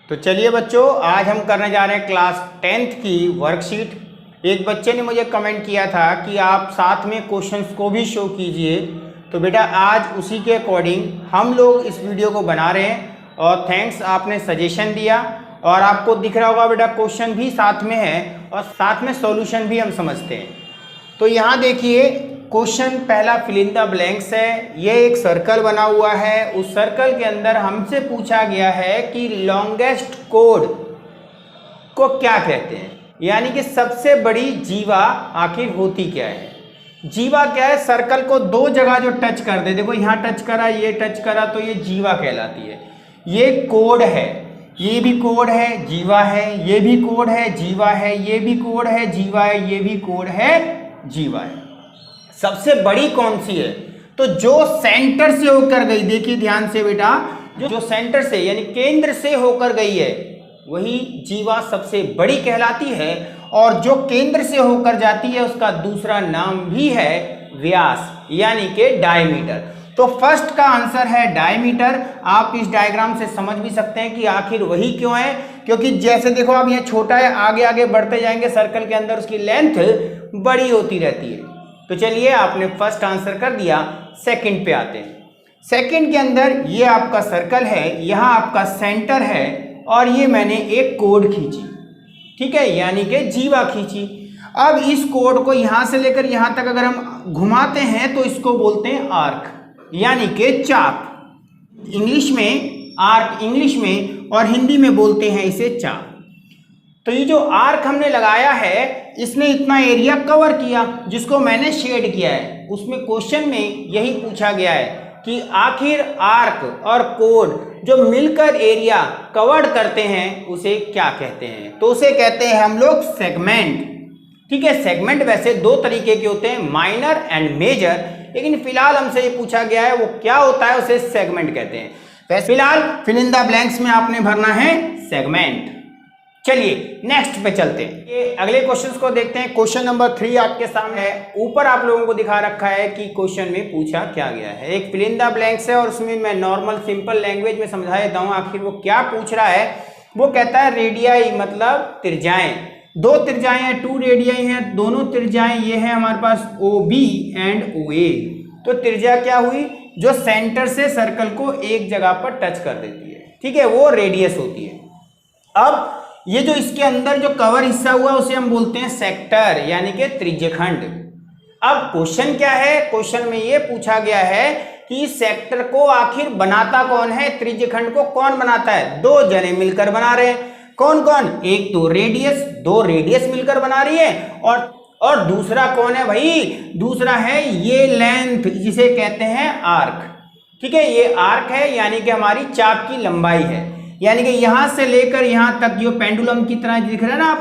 तो चलिए बच्चों, आज हम करने जा रहे हैं क्लास 10th की वर्कशीट। एक बच्चे ने मुझे कमेंट किया था कि आप साथ में क्वेश्चंस को भी शो कीजिए, तो बेटा आज उसी के अकॉर्डिंग हम लोग इस वीडियो को बना रहे हैं। और थैंक्स, आपने सजेशन दिया और आपको दिख रहा होगा बेटा क्वेश्चन भी साथ में है और साथ में सॉल्यूशन भी हम समझते हैं। तो यहाँ देखिए, क्वेश्चन पहला फिल इन द ब्लैंक्स है। ये एक सर्कल बना हुआ है, उस सर्कल के अंदर हमसे पूछा गया है कि लॉन्गेस्ट कोड को क्या कहते हैं, यानी कि सबसे बड़ी जीवा आखिर होती क्या है। जीवा क्या है? सर्कल को दो जगह जो टच कर दे, देखो यहाँ टच करा, ये टच करा, तो ये जीवा कहलाती है। ये कोड है, ये भी कोड है, जीवा है, ये भी कोड है, जीवा है, ये भी कोड है, जीवा है, ये भी कोड है, जीवा है। सबसे बड़ी कौन सी है? तो जो सेंटर से होकर गई, देखिए ध्यान से बेटा, जो सेंटर से यानी केंद्र से होकर गई है वही जीवा सबसे बड़ी कहलाती है। और जो केंद्र से होकर जाती है उसका दूसरा नाम भी है व्यास, यानी कि डायमीटर। तो फर्स्ट का आंसर है डायमीटर। आप इस डायग्राम से समझ भी सकते हैं कि आखिर वही क्यों है, क्योंकि जैसे देखो आप ये छोटा है, आगे आगे बढ़ते जाएंगे सर्कल के अंदर उसकी लेंथ बड़ी होती रहती है। तो चलिए, आपने फर्स्ट आंसर कर दिया। सेकंड पे आते हैं। सेकंड के अंदर ये आपका सर्कल है, यहाँ आपका सेंटर है और ये मैंने एक कोड खींची, ठीक है, यानी कि जीवा खींची। अब इस कोड को यहाँ से लेकर यहाँ तक अगर हम घुमाते हैं तो इसको बोलते हैं आर्क, यानी कि चाप। इंग्लिश में आर्क इंग्लिश में और हिंदी में बोलते हैं इसे चाप। तो ये जो आर्क हमने लगाया है इसने इतना एरिया कवर किया जिसको मैंने शेड किया है। उसमें क्वेश्चन में यही पूछा गया है कि आखिर आर्क और कोड जो मिलकर एरिया कवर्ड करते हैं उसे क्या कहते हैं? तो उसे कहते हैं हम लोग सेगमेंट, ठीक है। सेगमेंट वैसे दो तरीके के होते हैं, माइनर एंड मेजर, लेकिन फिलहाल हमसे ये पूछा गया है वो क्या होता है, उसे सेगमेंट कहते हैं। वैसे फिलहाल फिल इन द ब्लैंक्स में आपने भरना है सेगमेंट। चलिए नेक्स्ट पे चलते हैं। ये अगले क्वेश्चंस को देखते हैं। क्वेश्चन नंबर 3 आपके सामने है। ऊपर आप लोगों को दिखा रखा है कि क्वेश्चन में पूछा क्या गया है। एक फिल इन द ब्लैंक्स है और उसमें मैं नॉर्मल सिंपल लैंग्वेज में समझा देता हूँ आखिर वो क्या पूछ रहा है। वो कहता है रेडियाई मतलब त्रिज्याएं, दो त्रिज्याएं हैं, 2 रेडियाई हैं, दोनों त्रिज्याएं ये है हमारे पास OB एंड OA। तो त्रिज्या क्या हुई? जो सेंटर से सर्कल को एक जगह पर टच कर देती है, ठीक है, वो रेडियस होती है। अब ये जो इसके अंदर जो कवर हिस्सा हुआ उसे हम बोलते हैं सेक्टर, यानी कि त्रिज्यखंड। अब क्वेश्चन क्या है? क्वेश्चन में ये पूछा गया है कि इस सेक्टर को आखिर बनाता कौन है, त्रिज्यखंड को कौन बनाता है? दो जने मिलकर बना रहे हैं। कौन कौन? एक तो रेडियस, दो रेडियस मिलकर बना रही है, और दूसरा कौन है भाई? दूसरा है ये लेंथ, जिसे कहते हैं आर्क, ठीक है। ये आर्क है, यानी कि हमारी चाप की लंबाई है, यानी कि यहां से लेकर यहां तक जो पेंडुलम की तरह दिख रहा है ना,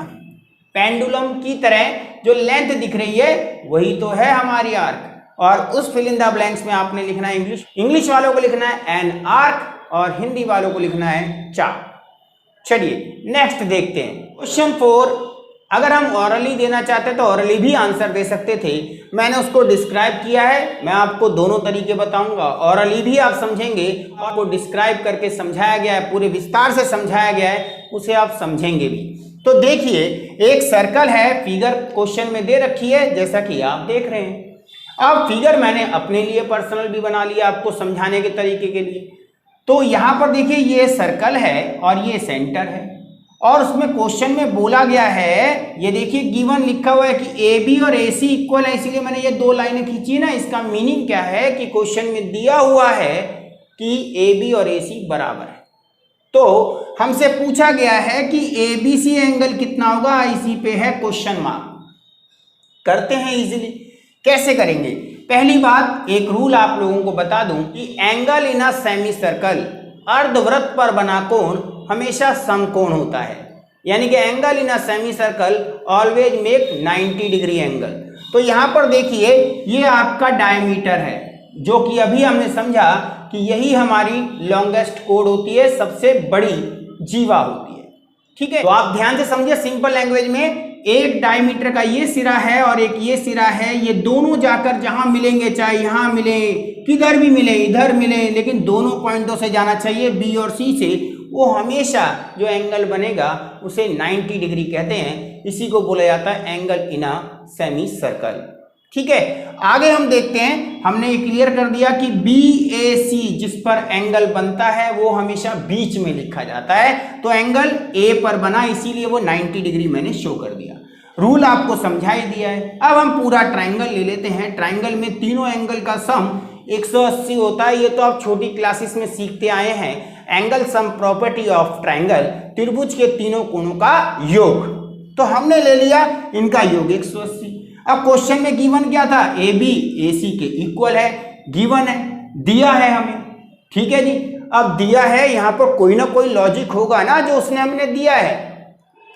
पेंडुलम की तरह जो लेंथ दिख रही है वही तो है हमारी आर्क। और उस फिल इन द ब्लैंक्स में आपने लिखना है इंग्लिश वालों को लिखना है एन आर्क और हिंदी वालों को लिखना है चाप। चलिए नेक्स्ट देखते हैं। क्वेश्चन 4 अगर हम ऑरली देना चाहते तो ऑरली भी आंसर दे सकते थे, मैंने उसको डिस्क्राइब किया है। मैं आपको दोनों तरीके बताऊंगा, ऑरली भी आप समझेंगे, आपको डिस्क्राइब करके समझाया गया है, पूरे विस्तार से समझाया गया है, उसे आप समझेंगे भी। तो देखिए, एक सर्कल है, फिगर क्वेश्चन में दे रखी है जैसा कि आप देख रहे हैं। अब फिगर मैंने अपने लिए पर्सनल भी बना लिया आपको समझाने के तरीके के लिए। तो यहाँ पर देखिए ये सर्कल है और ये सेंटर है, और उसमें क्वेश्चन में बोला गया है, ये देखिए गिवन लिखा हुआ है कि AB और AC इक्वल है, इसीलिए मैंने ये दो लाइनें खींची ना। इसका मीनिंग क्या है कि क्वेश्चन में दिया हुआ है कि AB और AC बराबर है। तो हमसे पूछा गया है कि ABC एंगल कितना होगा, IC पे है क्वेश्चन मार्क। करते हैं इजीली। कैसे करेंगे? पहली बात, एक रूल आप लोगों को बता दूं कि angle in a semi circle, अर्धवृत्त पर बना कोण हमेशा समकोण होता है, यानी कि angle in a semi circle always make 90 degree angle. तो यहाँ पर देखिए ये आपका डायमीटर है, जो कि अभी हमने समझा कि यही हमारी लॉन्गेस्ट कोड होती है, सबसे बड़ी जीवा होती है, ठीक है। तो आप ध्यान से समझिए, सिंपल लैंग्वेज में एक डायमीटर का ये सिरा है और एक ये सिरा है, ये दोनों जाकर जहां मिलेंगे, चाहे यहां मिले, किधर भी मिले, इधर मिले, लेकिन दोनों पॉइंटों से जाना चाहिए B और C से, वो हमेशा जो एंगल बनेगा उसे 90 डिग्री कहते हैं। इसी को बोला जाता है angle in a semi circle. ठीक है, आगे हम देखते हैं। हमने ये क्लियर कर दिया कि BAC जिस पर एंगल बनता है वो हमेशा बीच में लिखा जाता है, तो एंगल A पर बना, इसीलिए वो 90 डिग्री मैंने शो कर दिया। रूल आपको समझाई दिया है। अब हम पूरा ट्राइंगल ले लेते हैं। ट्राइंगल में तीनों एंगल का सम 180 होता है। ये तो आप छोटी क्लासेस में सीखते आए हैं। Angle sum property of triangle, त्रिभुज के तीनों कोणों का योग। तो हमने ले लिया इनका योग 180। अब क्वेश्चन में गिवन क्या था, AB AC के इक्वल है, गिवन है, दिया है हमें। ठीक है जी, अब दिया है, यहाँ पर कोई ना कोई लॉजिक होगा ना जो उसने हमने दिया है,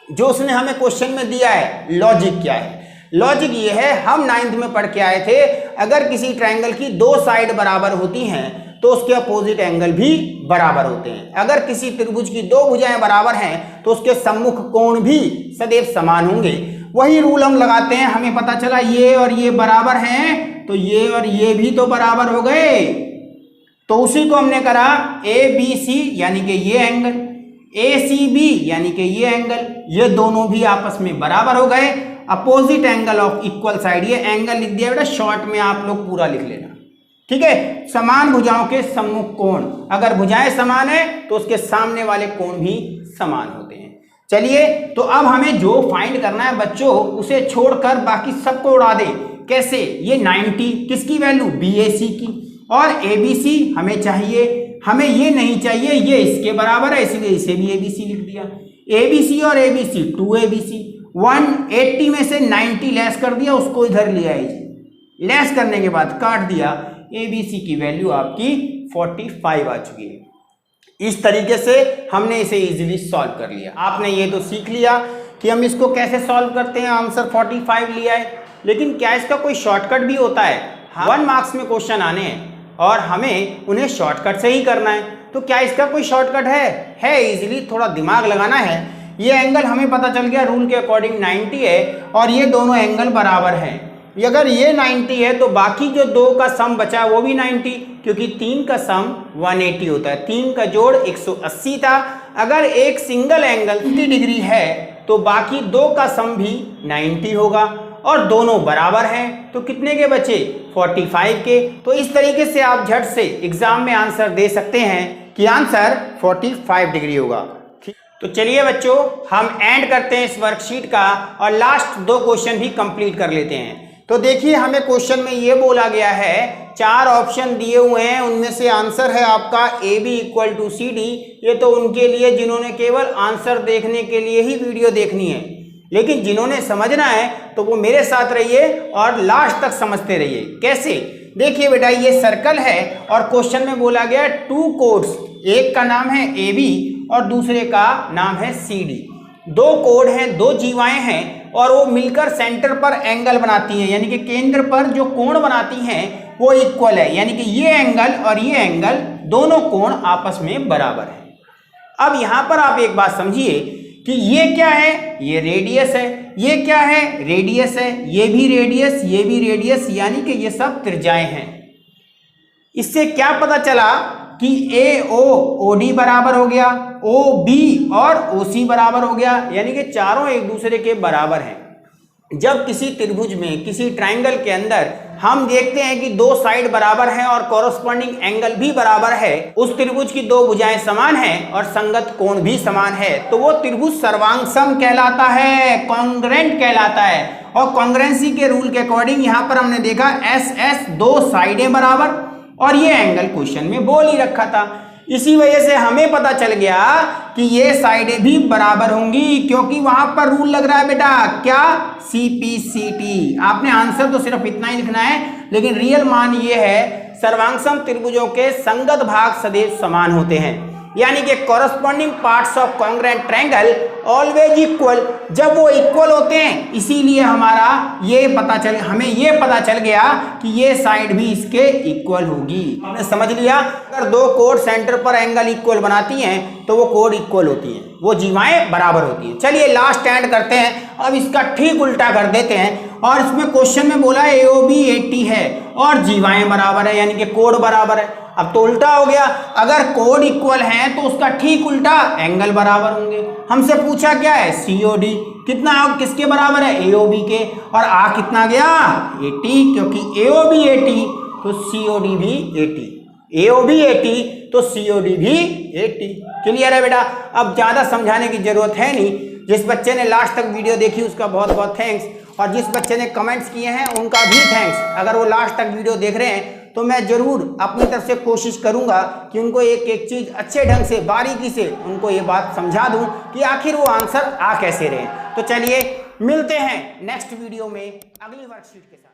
जो उसने हमें क्वेश्चन में दिया है। लॉजिक क्या है? लॉजिक ये है, हम 9th में पढ़ के आए थे, अगर किसी ट्रायंगल की दो साइड बराबर होती हैं तो उसके अपोजिट एंगल भी बराबर होते हैं। अगर किसी त्रिभुज की दो भुजाएं बराबर हैं तो उसके सम्मुख कोण भी सदैव समान होंगे। वही रूल हम लगाते हैं। हमें पता चला ये और ये बराबर हैं तो ये और ये भी तो बराबर हो गए, तो उसी को हमने करा ABC यानी कि ये एंगल, ACB यानी कि ये एंगल, ये दोनों भी आपस में बराबर हो गए। Opposite angle of equal side, ये एंगल लिख दिया बेटा, शॉर्ट में आप लोग पूरा लिख लेना। ठीक है, समान भुजाओं के सम्मुख कोण, अगर भुजाएं समान है तो उसके सामने वाले कोण भी समान होते हैं। चलिए, तो अब हमें जो फाइंड करना है बच्चों, उसे छोड़कर बाकी सबको उड़ा दें। कैसे? ये 90 किसकी वैल्यू? BAC की, और ABC हमें चाहिए, हमें ये नहीं चाहिए, ये इसके बराबर है, इसलिए इसे भी ABC लिख दिया। ABC और ABC 2ABC, 180 में से 90 लेस कर दिया, उसको इधर ले आए, लेस करने के बाद काट दिया, ABC की वैल्यू आपकी 45 आ चुकी है। इस तरीके से हमने इसे इजीली सॉल्व कर लिया। आपने ये तो सीख लिया कि हम इसको कैसे सॉल्व करते हैं, आंसर 45 लिया है। लेकिन क्या इसका कोई शॉर्टकट भी होता है? 1 मार्क्स में क्वेश्चन आने हैं और हमें उन्हें शॉर्टकट से ही करना है, तो क्या इसका कोई शॉर्टकट है? इजीली थोड़ा दिमाग लगाना है। ये एंगल हमें पता चल गया रूल के अकॉर्डिंग 90 है और ये दोनों एंगल बराबर हैं। अगर ये 90 है तो बाकी जो दो का सम बचा वो भी 90, क्योंकि 3 का सम 180 होता है, 3 का जोड़ 180 था। अगर एक सिंगल एंगल 30 डिग्री है तो बाकी दो का सम भी 90 होगा और दोनों बराबर हैं, तो कितने के बचे? 45 के। तो इस तरीके से आप झट से एग्जाम में आंसर दे सकते हैं कि आंसर 45 डिग्री होगा। तो चलिए बच्चों, हम एंड करते हैं इस वर्कशीट का और लास्ट 2 क्वेश्चन भी कंप्लीट कर लेते हैं। तो देखिए, हमें क्वेश्चन में ये बोला गया है, 4 ऑप्शन दिए हुए हैं, उनमें से आंसर है आपका AB = CD। ये तो उनके लिए जिन्होंने केवल आंसर देखने के लिए ही वीडियो देखनी है, लेकिन जिन्होंने समझना है तो वो मेरे साथ रहिए और लास्ट तक समझते रहिए। कैसे? देखिए बेटा, ये सर्कल है और क्वेश्चन में बोला गया 2 कोड्स, एक का नाम है AB और दूसरे का नाम है CD। 2 कोड हैं, 2 जीवाएं हैं और वो मिलकर सेंटर पर एंगल बनाती हैं, यानी कि केंद्र पर जो कोण बनाती हैं वो इक्वल है, यानी कि ये एंगल और ये एंगल दोनों कोण आपस में बराबर है। अब यहां पर आप एक बात समझिए कि ये क्या है? ये रेडियस है। ये क्या है? रेडियस है। ये भी रेडियस, ये भी रेडियस, यानी कि ये सब त्रिज्याएं हैं। इससे क्या पता चला कि AO OD बराबर हो गया, OB और OC बराबर हो गया, यानी कि चारों एक दूसरे के बराबर हैं। जब किसी त्रिभुज में, किसी ट्रायंगल के अंदर हम देखते हैं कि 2 साइड बराबर हैं और कॉरस्पॉन्डिंग एंगल भी बराबर है, उस त्रिभुज की 2 भुजाएं समान हैं और संगत कोण भी समान है, तो वो त्रिभुज सर्वांगसम कहलाता है, कॉन्ग्रुएंट कहलाता है। और कॉन्ग्रुएंसी के रूल के अकॉर्डिंग यहां पर हमने देखा SS 2 साइडें बराबर और ये एंगल क्वेश्चन में बोल ही रखा था। इसी वजह से हमें पता चल गया कि ये साइडें भी बराबर होंगी, क्योंकि वहां पर रूल लग रहा है बेटा, क्या? CPCT। आपने आंसर तो सिर्फ इतना ही लिखना है, लेकिन रियल मान ये है, सर्वांगसम त्रिभुजों के संगत भाग सदैव समान होते हैं, यानी कि corresponding parts of congruent triangle always equal. जब वो इक्वल होते हैं, इसीलिए हमें ये पता चल गया कि ये साइड भी इसके इक्वल होगी। आपने समझ लिया, अगर 2 कोड सेंटर पर एंगल इक्वल बनाती हैं तो वो कोड इक्वल होती हैं। वो जीवाएं बराबर होती हैं। चलिए लास्ट एंड करते हैं, अब इसका ठीक उल्टा कर देते हैं। और इसमें क्वेश्चन में बोला है AOB 80 है और जीवाएं बराबर है, यानी कि कोण बराबर है। अब तो उल्टा हो गया, अगर कोण इक्वल है तो उसका ठीक उल्टा एंगल बराबर होंगे। हमसे पूछा क्या है COD, कितना किसके बराबर है AOB के, और कितना गया 80, क्योंकि AOB 80 तो COD भी 80, AOB 80 तो COD भी 80। क्लियर है बेटा, अब ज्यादा समझाने की जरूरत है नहीं। जिस बच्चे ने लास्ट तक वीडियो देखी उसका बहुत बहुत थैंक्स, और जिस बच्चे ने कमेंट्स किए हैं उनका भी थैंक्स। अगर वो लास्ट तक वीडियो देख रहे हैं तो मैं जरूर अपनी तरफ से कोशिश करूंगा कि उनको एक एक चीज अच्छे ढंग से बारीकी से उनको ये बात समझा दूं कि आखिर वो आंसर कैसे रहे। तो चलिए मिलते हैं नेक्स्ट वीडियो में अगली वर्कशीट के साथ।